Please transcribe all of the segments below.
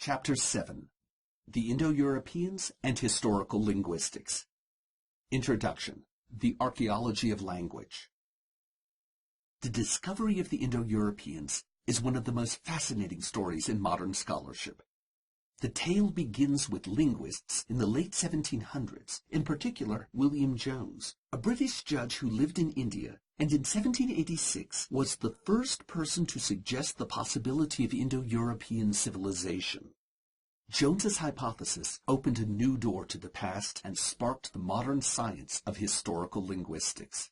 Chapter 7. The Indo-Europeans and Historical Linguistics. Introduction. The Archaeology of Language. The discovery of the Indo-Europeans is one of the most fascinating stories in modern scholarship. The tale begins with linguists in the late 1700s, in particular William Jones, a British judge who lived in India and in 1786 was the first person to suggest the possibility of Indo-European civilization. Jones's hypothesis opened a new door to the past and sparked the modern science of historical linguistics.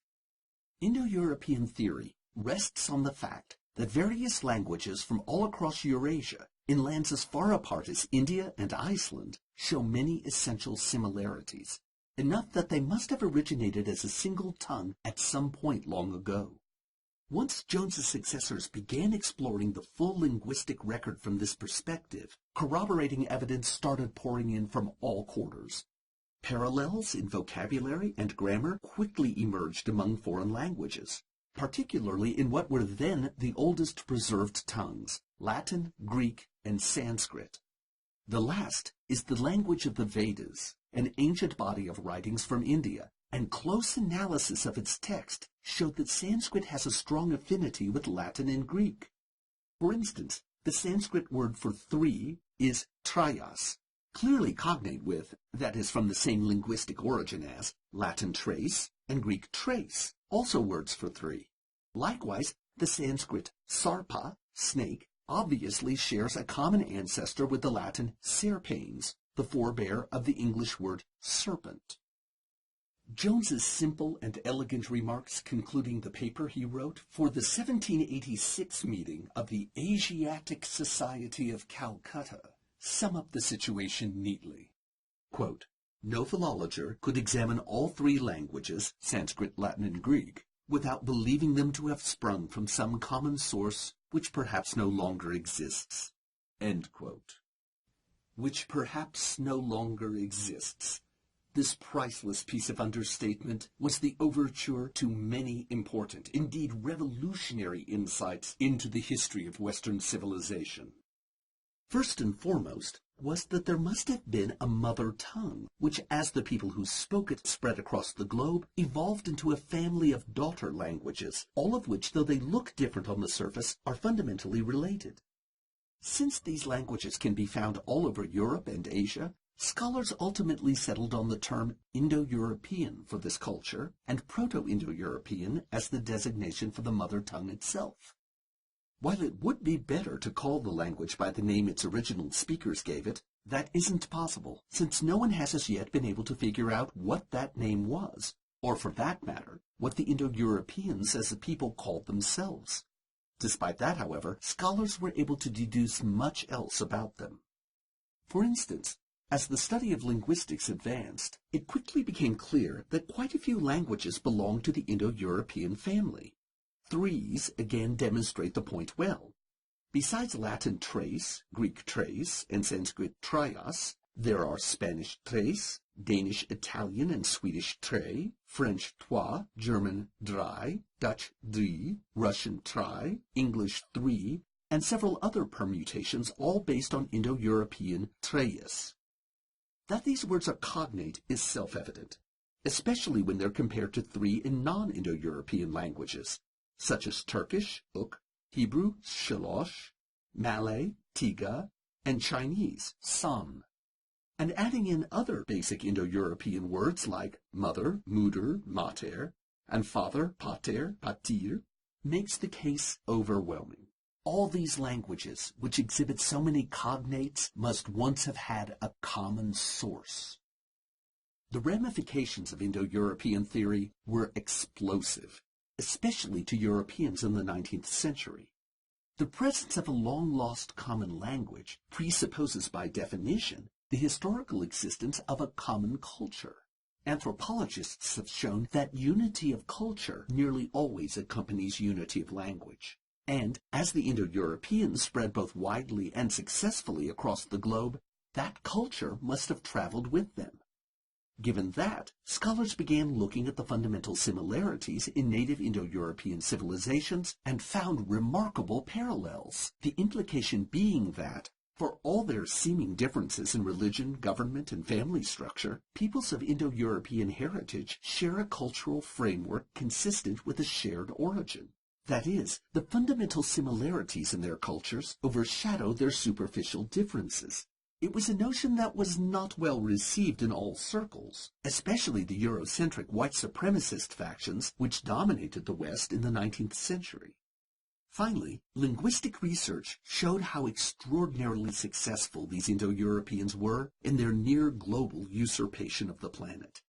Indo-European theory rests on the fact that various languages from all across Eurasia, in lands as far apart as India and Iceland, show many essential similarities, enough that they must have originated as a single tongue at some point long ago. Once Jones's successors began exploring the full linguistic record from this perspective, corroborating evidence started pouring in from all quarters. Parallels in vocabulary and grammar quickly emerged among foreign languages, particularly in what were then the oldest preserved tongues, Latin, Greek, and Sanskrit. The last is the language of the Vedas, an ancient body of writings from India, and close analysis of its text showed that Sanskrit has a strong affinity with Latin and Greek. For instance, the Sanskrit word for three is trayas, clearly cognate with, that is from the same linguistic origin as, Latin trace and Greek trace, also words for three. Likewise, the Sanskrit sarpa, snake, obviously shares a common ancestor with the Latin serpens, the forebear of the English word serpent. Jones's simple and elegant remarks concluding the paper he wrote for the 1786 meeting of the Asiatic Society of Calcutta sum up the situation neatly. Quote, "No philologer could examine all three languages, Sanskrit, Latin, and Greek, without believing them to have sprung from some common source which perhaps no longer exists." End quote. Which perhaps no longer exists. This priceless piece of understatement was the overture to many important, indeed revolutionary insights into the history of Western civilization. First and foremost was that there must have been a mother tongue, which, as the people who spoke it spread across the globe, evolved into a family of daughter languages, all of which, though they look different on the surface, are fundamentally related. Since these languages can be found all over Europe and Asia, scholars ultimately settled on the term Indo-European for this culture, and Proto-Indo-European as the designation for the mother tongue itself. While it would be better to call the language by the name its original speakers gave it, that isn't possible, since no one has as yet been able to figure out what that name was, or for that matter, what the Indo-Europeans as a people called themselves. Despite that, however, scholars were able to deduce much else about them. For instance, as the study of linguistics advanced, it quickly became clear that quite a few languages belong to the Indo-European family. Threes again demonstrate the point well. Besides Latin trace, Greek trace, and Sanskrit trias, there are Spanish trace, Danish, Italian, and Swedish tre, French trois, German drei, Dutch drie, Russian tri, English three, and several other permutations, all based on Indo-European treis. That these words are cognate is self-evident, especially when they're compared to three in non-Indo-European languages, such as Turkish, uk, Hebrew, shalosh, Malay, tiga, and Chinese, san. And adding in other basic Indo-European words like mother, mutter, mater, and father, pater, patir, makes the case overwhelming. All these languages, which exhibit so many cognates, must once have had a common source. The ramifications of Indo-European theory were explosive, especially to Europeans in the 19th century. The presence of a long-lost common language presupposes by definition the historical existence of a common culture. Anthropologists have shown that unity of culture nearly always accompanies unity of language. And as the Indo-Europeans spread both widely and successfully across the globe, that culture must have traveled with them. Given that, scholars began looking at the fundamental similarities in native Indo-European civilizations and found remarkable parallels, the implication being that, For all their seeming differences in religion, government, and family structure, peoples of Indo-European heritage share a cultural framework consistent with a shared origin. That is, the fundamental similarities in their cultures overshadow their superficial differences. It was a notion that was not well received in all circles, especially the Eurocentric white supremacist factions which dominated the West in the 19th century. Finally, linguistic research showed how extraordinarily successful these Indo-Europeans were in their near-global usurpation of the planet.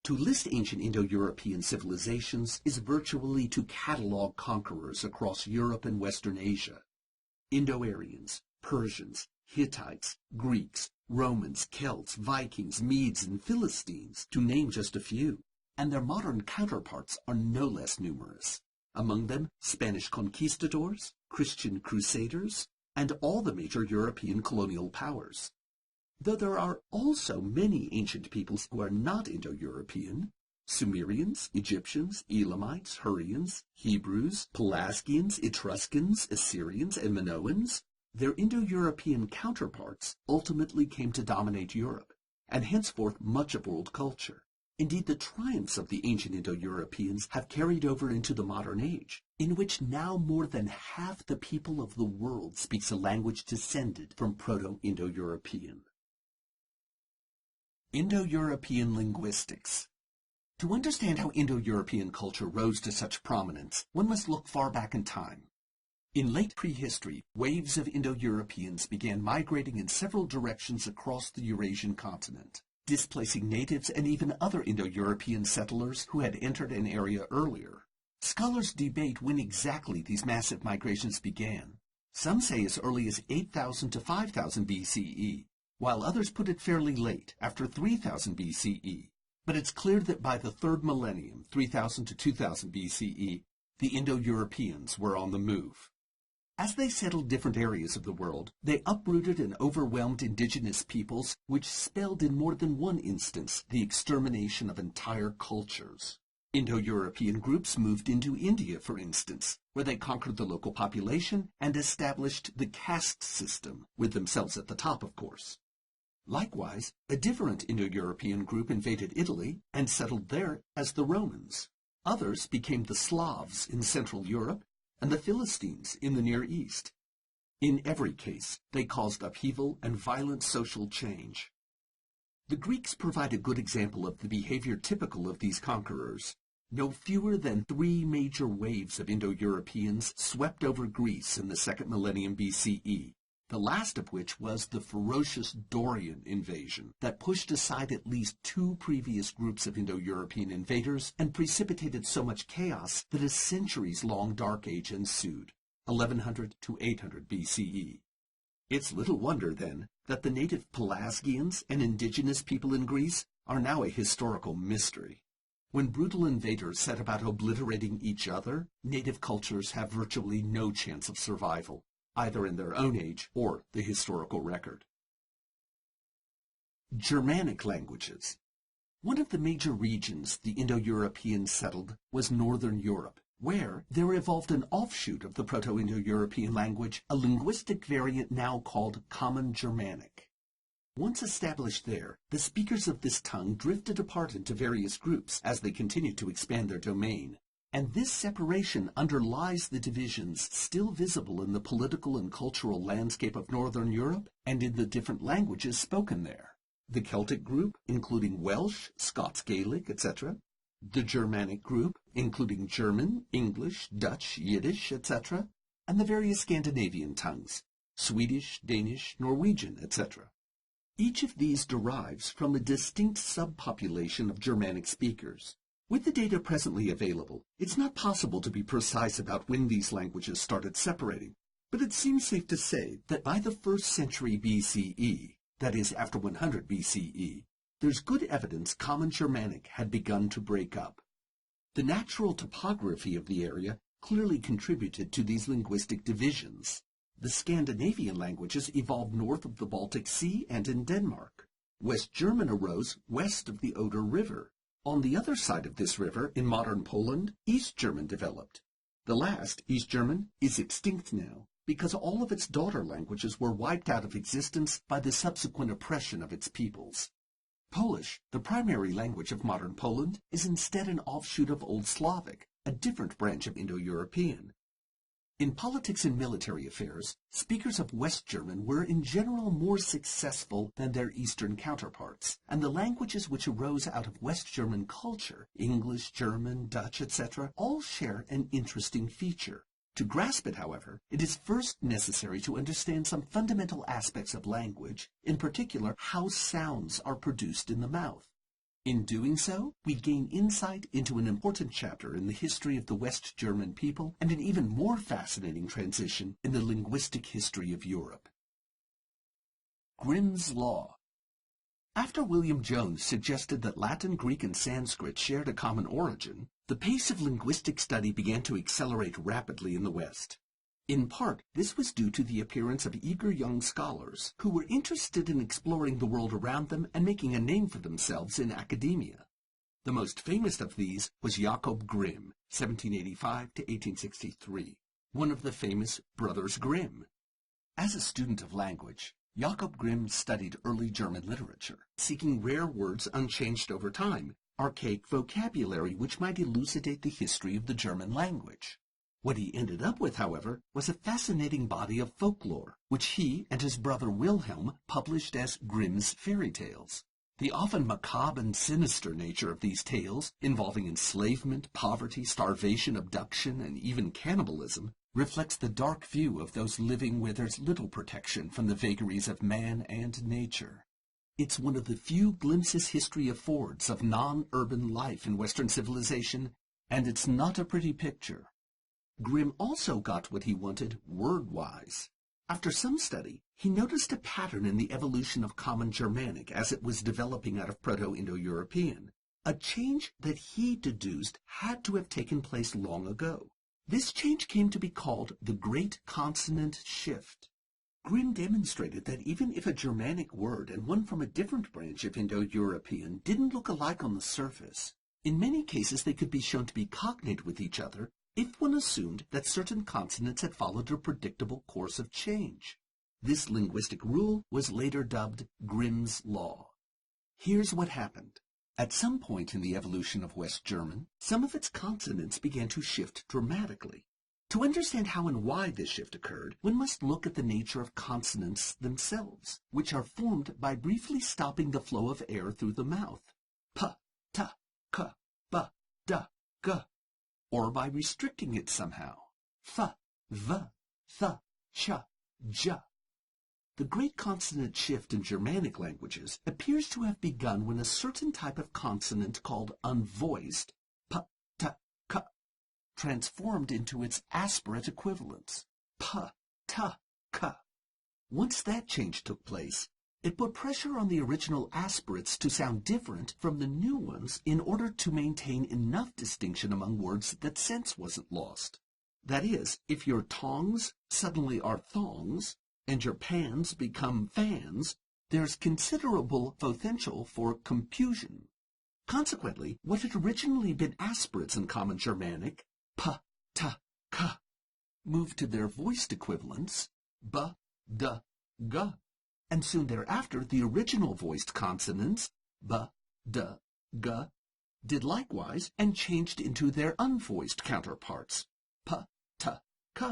To list ancient Indo-European civilizations is virtually to catalog conquerors across Europe and Western Asia. Indo-Aryans, Persians, Hittites, Greeks, Romans, Celts, Vikings, Medes, and Philistines, to name just a few, and their modern counterparts are no less numerous. Among them, Spanish conquistadors, Christian crusaders, and all the major European colonial powers. Though there are also many ancient peoples who are not Indo-European: Sumerians, Egyptians, Elamites, Hurrians, Hebrews, Pelasgians, Etruscans, Assyrians, and Minoans, their Indo-European counterparts ultimately came to dominate Europe, and henceforth much of world culture. Indeed, the triumphs of the ancient Indo-Europeans have carried over into the modern age, in which now more than half the people of the world speaks a language descended from Proto-Indo-European. Indo-European linguistics. To understand how Indo-European culture rose to such prominence, one must look far back in time. In late prehistory, waves of Indo-Europeans began migrating in several directions across the Eurasian continent, displacing natives and even other Indo-European settlers who had entered an area earlier. Scholars debate when exactly these massive migrations began. Some say as early as 8,000 to 5,000 BCE, while others put it fairly late, after 3,000 BCE. But it's clear that by the third millennium, 3,000 to 2,000 BCE, the Indo-Europeans were on the move. As they settled different areas of the world, they uprooted and overwhelmed indigenous peoples, which spelled in more than one instance the extermination of entire cultures. Indo-European groups moved into India, for instance, where they conquered the local population and established the caste system, with themselves at the top, of course. Likewise, a different Indo-European group invaded Italy and settled there as the Romans. Others became the Slavs in Central Europe and the Philistines in the Near East. In every case, they caused upheaval and violent social change. The Greeks provide a good example of the behavior typical of these conquerors. No fewer than 3 major waves of Indo-Europeans swept over Greece in the 2nd millennium BCE, the last of which was the ferocious Dorian invasion that pushed aside at least 2 previous groups of Indo-European invaders and precipitated so much chaos that a centuries-long Dark Age ensued, 1100 to 800 BCE. It's little wonder, then, that the native Pelasgians and indigenous people in Greece are now a historical mystery. When brutal invaders set about obliterating each other, native cultures have virtually no chance of survival, either in their own age or the historical record. Germanic languages. One of the major regions the Indo-Europeans settled was Northern Europe, where there evolved an offshoot of the Proto-Indo-European language, a linguistic variant now called Common Germanic. Once established there, the speakers of this tongue drifted apart into various groups as they continued to expand their domain. And this separation underlies the divisions still visible in the political and cultural landscape of Northern Europe and in the different languages spoken there. The Celtic group, including Welsh, Scots Gaelic, etc. The Germanic group, including German, English, Dutch, Yiddish, etc. And the various Scandinavian tongues, Swedish, Danish, Norwegian, etc. Each of these derives from a distinct subpopulation of Germanic speakers. With the data presently available, it's not possible to be precise about when these languages started separating, but it seems safe to say that by the 1st century BCE, that is after 100 BCE, there's good evidence Common Germanic had begun to break up. The natural topography of the area clearly contributed to these linguistic divisions. The Scandinavian languages evolved north of the Baltic Sea and in Denmark. West German arose west of the Oder River. On the other side of this river, in modern Poland, East German developed. The last, East German, is extinct now, because all of its daughter languages were wiped out of existence by the subsequent oppression of its peoples. Polish, the primary language of modern Poland, is instead an offshoot of Old Slavic, a different branch of Indo-European. In politics and military affairs, speakers of West German were in general more successful than their Eastern counterparts, and the languages which arose out of West German culture, English, German, Dutch, etc., all share an interesting feature. To grasp it, however, it is first necessary to understand some fundamental aspects of language, in particular how sounds are produced in the mouth. In doing so, we gain insight into an important chapter in the history of the West German people and an even more fascinating transition in the linguistic history of Europe. Grimm's Law. After William Jones suggested that Latin, Greek, and Sanskrit shared a common origin, the pace of linguistic study began to accelerate rapidly in the West. In part, this was due to the appearance of eager young scholars who were interested in exploring the world around them and making a name for themselves in academia. The most famous of these was Jakob Grimm, 1785 to 1863, one of the famous Brothers Grimm. As a student of language, Jakob Grimm studied early German literature, seeking rare words unchanged over time, archaic vocabulary which might elucidate the history of the German language. What he ended up with, however, was a fascinating body of folklore, which he and his brother Wilhelm published as Grimm's Fairy Tales. The often macabre and sinister nature of these tales, involving enslavement, poverty, starvation, abduction, and even cannibalism, reflects the dark view of those living where there's little protection from the vagaries of man and nature. It's one of the few glimpses history affords of non-urban life in Western civilization, and it's not a pretty picture. Grimm also got what he wanted word-wise. After some study, he noticed a pattern in the evolution of Common Germanic as it was developing out of Proto-Indo-European, a change that he deduced had to have taken place long ago. This change came to be called the Great Consonant Shift. Grimm demonstrated that even if a Germanic word and one from a different branch of Indo-European didn't look alike on the surface, in many cases they could be shown to be cognate with each other if one assumed that certain consonants had followed a predictable course of change. This linguistic rule was later dubbed Grimm's Law. Here's what happened. At some point in the evolution of West German, some of its consonants began to shift dramatically. To understand how and why this shift occurred, one must look at the nature of consonants themselves, which are formed by briefly stopping the flow of air through the mouth. P, t, k, b, d, g. Or by restricting it somehow. F, v, th, ch, j. The great consonant shift in Germanic languages appears to have begun when a certain type of consonant called unvoiced, p, t, k, transformed into its aspirate equivalents, p, t, k. Once that change took place, it put pressure on the original aspirates to sound different from the new ones in order to maintain enough distinction among words that sense wasn't lost. That is, if your tongs suddenly are thongs, and your pans become fans, there's considerable potential for confusion. Consequently, what had originally been aspirates in Common Germanic, p, t, k, moved to their voiced equivalents, b, d, g. And soon thereafter, the original voiced consonants, b, d, g, did likewise and changed into their unvoiced counterparts, p, t, k,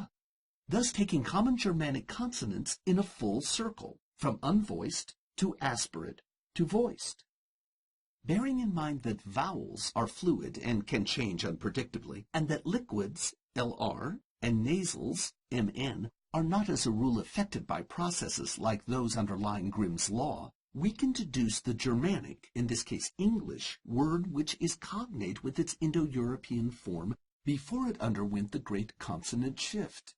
thus taking Common Germanic consonants in a full circle, from unvoiced to aspirate to voiced. Bearing in mind that vowels are fluid and can change unpredictably, and that liquids, LR, and nasals, MN, are not as a rule affected by processes like those underlying Grimm's Law, we can deduce the Germanic, in this case English, word which is cognate with its Indo-European form before it underwent the great consonant shift.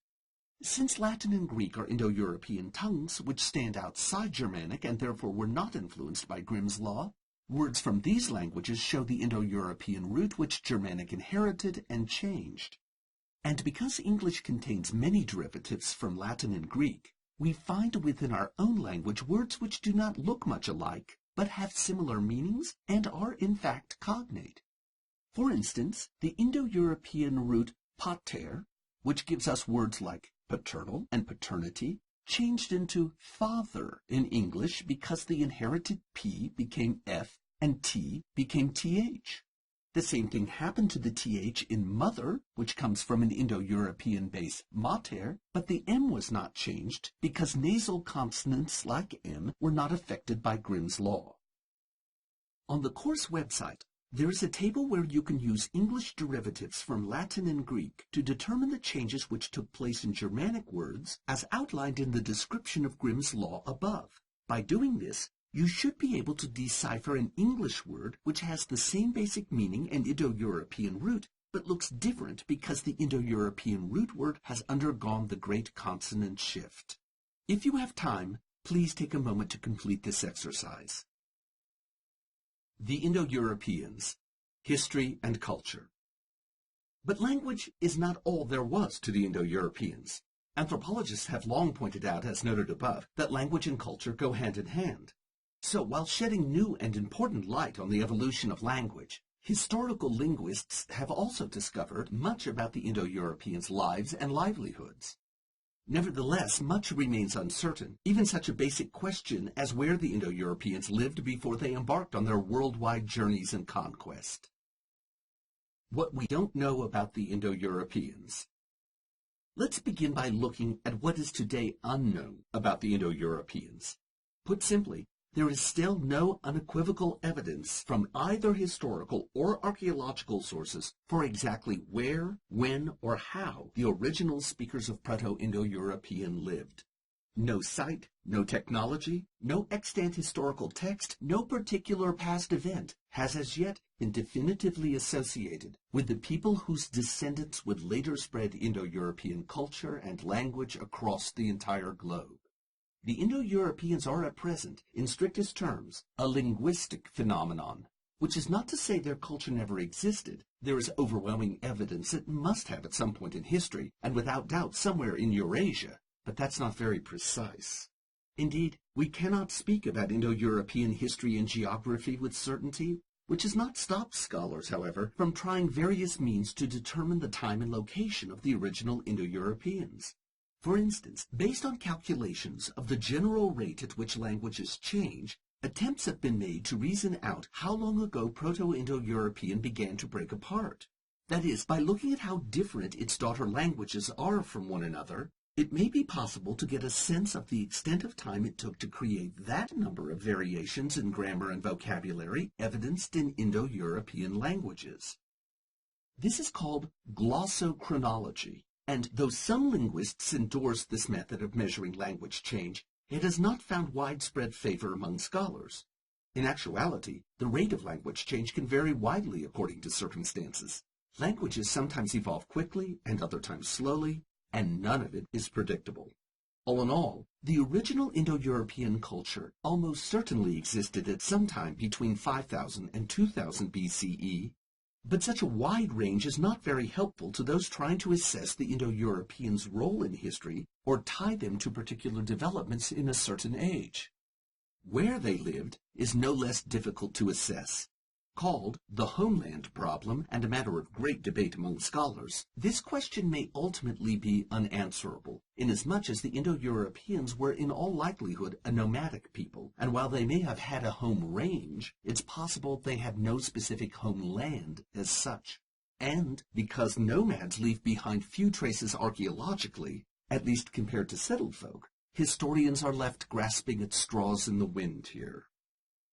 Since Latin and Greek are Indo-European tongues which stand outside Germanic and therefore were not influenced by Grimm's Law, words from these languages show the Indo-European root which Germanic inherited and changed. And because English contains many derivatives from Latin and Greek, we find within our own language words which do not look much alike, but have similar meanings and are in fact cognate. For instance, the Indo-European root pater, which gives us words like paternal and paternity changed into father in English because the inherited P became F and T became TH. The same thing happened to the TH in mother, which comes from an Indo-European base mater, but the M was not changed because nasal consonants like M were not affected by Grimm's law. On the course website, there is a table where you can use English derivatives from Latin and Greek to determine the changes which took place in Germanic words as outlined in the description of Grimm's law above. By doing this, you should be able to decipher an English word which has the same basic meaning and Indo-European root, but looks different because the Indo-European root word has undergone the great consonant shift. If you have time, please take a moment to complete this exercise. The Indo-Europeans, History and Culture. But language is not all there was to the Indo-Europeans. Anthropologists have long pointed out, as noted above, that language and culture go hand in hand. So, while shedding new and important light on the evolution of language, historical linguists have also discovered much about the Indo-Europeans' lives and livelihoods. Nevertheless, much remains uncertain, even such a basic question as where the Indo-Europeans lived before they embarked on their worldwide journeys and conquest. What we don't know about the Indo-Europeans. Let's begin by looking at what is today unknown about the Indo-Europeans. Put simply, there is still no unequivocal evidence from either historical or archaeological sources for exactly where, when, or how the original speakers of Proto-Indo-European lived. No site, no technology, no extant historical text, no particular past event has as yet been definitively associated with the people whose descendants would later spread Indo-European culture and language across the entire globe. The Indo-Europeans are at present, in strictest terms, a linguistic phenomenon, which is not to say their culture never existed. There is overwhelming evidence it must have at some point in history, and without doubt somewhere in Eurasia, but that's not very precise. Indeed, we cannot speak about Indo-European history and geography with certainty, which has not stopped scholars, however, from trying various means to determine the time and location of the original Indo-Europeans. For instance, based on calculations of the general rate at which languages change, attempts have been made to reason out how long ago Proto-Indo-European began to break apart. That is, by looking at how different its daughter languages are from one another, it may be possible to get a sense of the extent of time it took to create that number of variations in grammar and vocabulary evidenced in Indo-European languages. This is called glossochronology. And though some linguists endorse this method of measuring language change, it has not found widespread favor among scholars. In actuality, the rate of language change can vary widely according to circumstances. Languages sometimes evolve quickly and other times slowly, and none of it is predictable. All in all, the original Indo-European culture almost certainly existed at some time between 5000 and 2000 BCE, but such a wide range is not very helpful to those trying to assess the Indo-Europeans' role in history or tie them to particular developments in a certain age. Where they lived is no less difficult to assess. Called the homeland problem and a matter of great debate among scholars, this question may ultimately be unanswerable, inasmuch as the Indo-Europeans were in all likelihood a nomadic people, and while they may have had a home range, it's possible they had no specific homeland as such. And because nomads leave behind few traces archaeologically, at least compared to settled folk, historians are left grasping at straws in the wind here.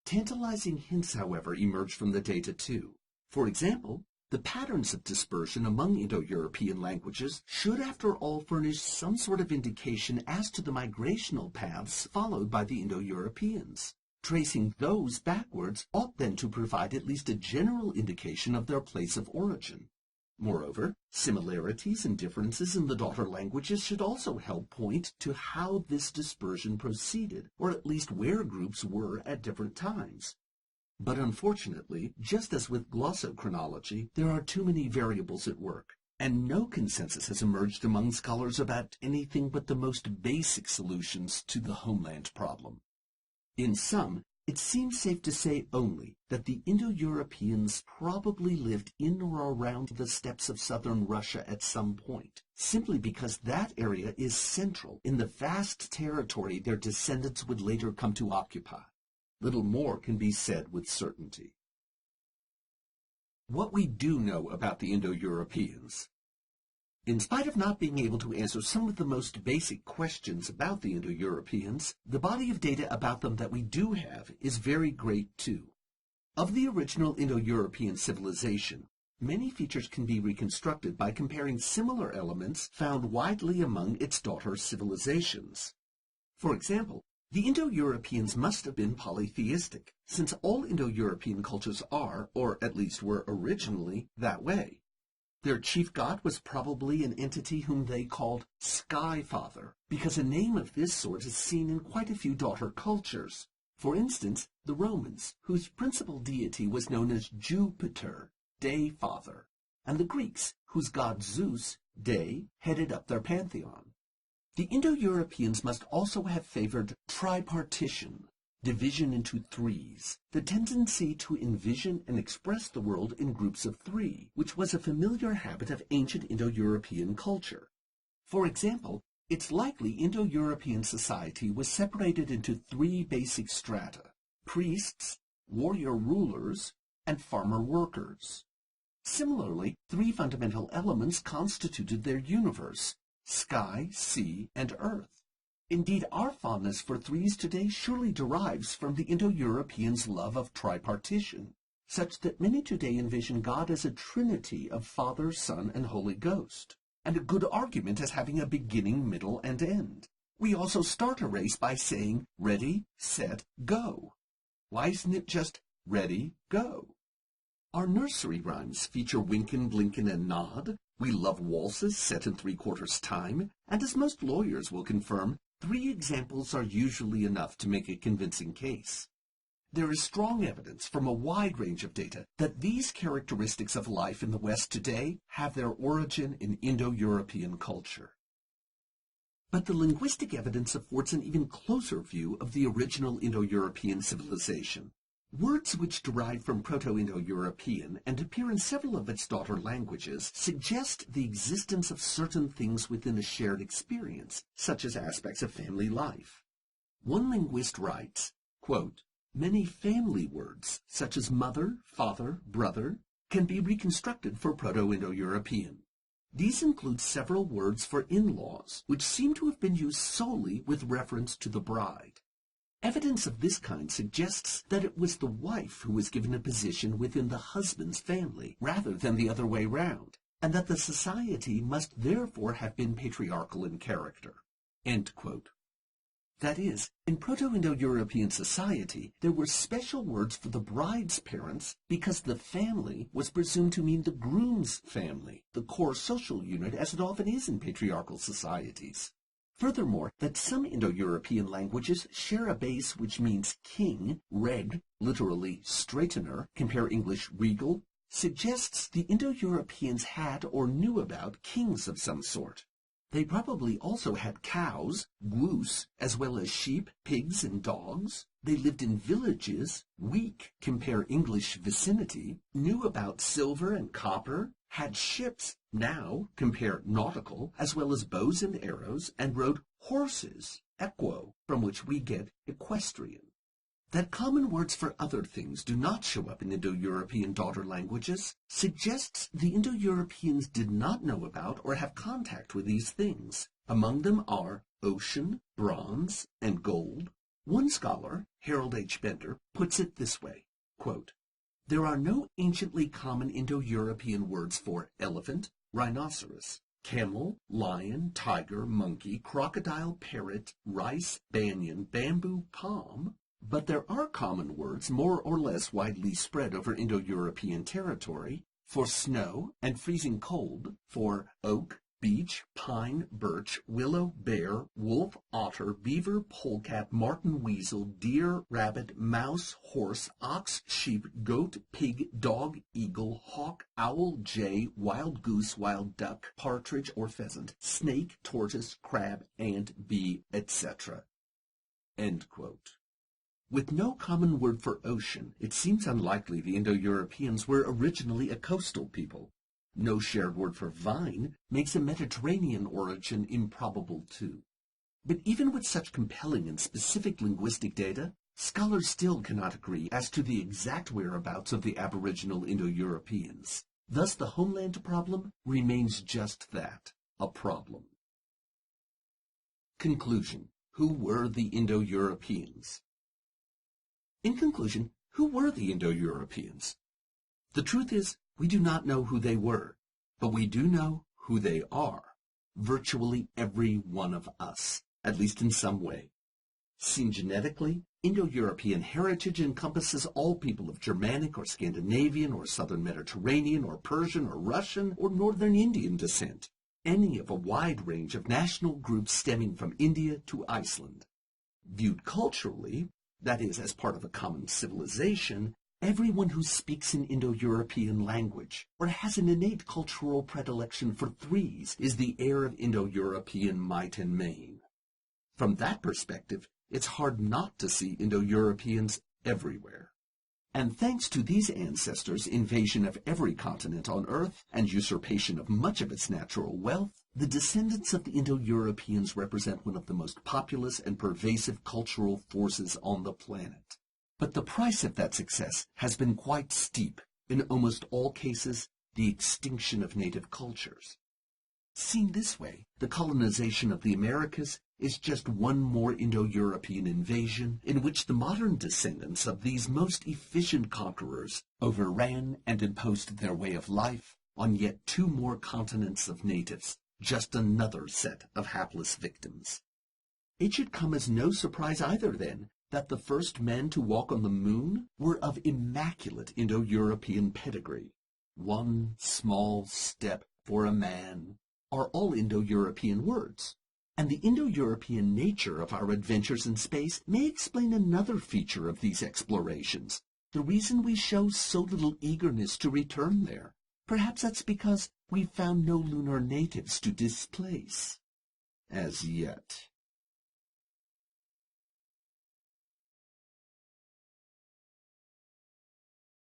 Tantalizing hints, however, emerge from the data too. For example, the patterns of dispersion among Indo-European languages should after all furnish some sort of indication as to the migrational paths followed by the Indo-Europeans. Tracing those backwards ought then to provide at least a general indication of their place of origin. Moreover, similarities and differences in the daughter languages should also help point to how this dispersion proceeded, or at least where groups were at different times. But unfortunately, just as with glossochronology, there are too many variables at work, and no consensus has emerged among scholars about anything but the most basic solutions to the homeland problem. In sum, it seems safe to say only that the Indo-Europeans probably lived in or around the steppes of southern Russia at some point, simply because that area is central in the vast territory their descendants would later come to occupy. Little more can be said with certainty. What we do know about the Indo-Europeans. In spite of not being able to answer some of the most basic questions about the Indo-Europeans, the body of data about them that we do have is very great too. Of the original Indo-European civilization, many features can be reconstructed by comparing similar elements found widely among its daughter civilizations. For example, the Indo-Europeans must have been polytheistic, since all Indo-European cultures are, or at least were originally, that way. Their chief god was probably an entity whom they called Sky Father, because a name of this sort is seen in quite a few daughter cultures. For instance, the Romans, whose principal deity was known as Jupiter, Day Father, and the Greeks, whose god Zeus, Day, headed up their pantheon. The Indo-Europeans must also have favored tripartition, division into threes, the tendency to envision and express the world in groups of three, which was a familiar habit of ancient Indo-European culture. For example, it's likely Indo-European society was separated into three basic strata: priests, warrior rulers, and farmer workers. Similarly, three fundamental elements constituted their universe: sky, sea, and earth. Indeed, our fondness for threes today surely derives from the Indo-Europeans' love of tripartition, such that many today envision God as a trinity of Father, Son, and Holy Ghost, and a good argument as having a beginning, middle, and end. We also start a race by saying, ready, set, go. Why isn't it just ready, go? Our nursery rhymes feature winkin', blinkin', and nod. We love waltzes set in 3/4 time, and as most lawyers will confirm, 3 examples are usually enough to make a convincing case. There is strong evidence from a wide range of data that these characteristics of life in the West today have their origin in Indo-European culture. But the linguistic evidence affords an even closer view of the original Indo-European civilization. Words which derive from Proto-Indo-European and appear in several of its daughter languages suggest the existence of certain things within a shared experience, such as aspects of family life. One linguist writes, quote, "Many family words, such as mother, father, brother, can be reconstructed for Proto-Indo-European. These include several words for in-laws, which seem to have been used solely with reference to the bride. Evidence of this kind suggests that it was the wife who was given a position within the husband's family, rather than the other way round, and that the society must therefore have been patriarchal in character." End quote. That is, in Proto-Indo-European society, there were special words for the bride's parents because the family was presumed to mean the groom's family, the core social unit as it often is in patriarchal societies. Furthermore, that some Indo-European languages share a base which means king, reg, literally straightener, compare English regal, suggests the Indo-Europeans had or knew about kings of some sort. They probably also had cows, goose, as well as sheep, pigs, and dogs. They lived in villages, weak, compare English vicinity, knew about silver and copper, had ships, now, compare nautical, as well as bows and arrows, and rode horses, equo, from which we get equestrian. That common words for other things do not show up in Indo-European daughter languages suggests the Indo-Europeans did not know about or have contact with these things. Among them are ocean, bronze, and gold. One scholar, Harold H. Bender, puts it this way, quote, "There are no anciently common Indo-European words for elephant, rhinoceros, camel, lion, tiger, monkey, crocodile, parrot, rice, banyan, bamboo, palm, but there are common words more or less widely spread over Indo-European territory for snow and freezing cold, for oak, beech, pine, birch, willow, bear, wolf, otter, beaver, polecat, marten, weasel, deer, rabbit, mouse, horse, ox, sheep, goat, pig, dog, eagle, hawk, owl, jay, wild goose, wild duck, partridge or pheasant, snake, tortoise, crab, ant, bee, etc." End quote. With no common word for ocean, it seems unlikely the Indo-Europeans were originally a coastal people. No shared word for vine makes a Mediterranean origin improbable too. But even with such compelling and specific linguistic data, scholars still cannot agree as to the exact whereabouts of the aboriginal Indo-Europeans. Thus, the homeland problem remains just that, a problem. Conclusion. Who were the Indo-Europeans? In conclusion, who were the Indo-Europeans? The truth is, we do not know who they were, but we do know who they are. Virtually every one of us, at least in some way. Seen genetically, Indo-European heritage encompasses all people of Germanic or Scandinavian or Southern Mediterranean or Persian or Russian or Northern Indian descent, any of a wide range of national groups stemming from India to Iceland. Viewed culturally, that is, as part of a common civilization, everyone who speaks an Indo-European language or has an innate cultural predilection for threes is the heir of Indo-European might and main. From that perspective, it's hard not to see Indo-Europeans everywhere. And thanks to these ancestors' invasion of every continent on Earth and usurpation of much of its natural wealth, the descendants of the Indo-Europeans represent one of the most populous and pervasive cultural forces on the planet. But the price of that success has been quite steep, in almost all cases, the extinction of native cultures. Seen this way, the colonization of the Americas is just one more Indo-European invasion in which the modern descendants of these most efficient conquerors overran and imposed their way of life on yet two more continents of natives, just another set of hapless victims. It should come as no surprise either, then, that the first men to walk on the moon were of immaculate Indo-European pedigree. One small step for a man are all Indo-European words. And the Indo-European nature of our adventures in space may explain another feature of these explorations, the reason we show so little eagerness to return there. Perhaps that's because we've found no lunar natives to displace. As yet.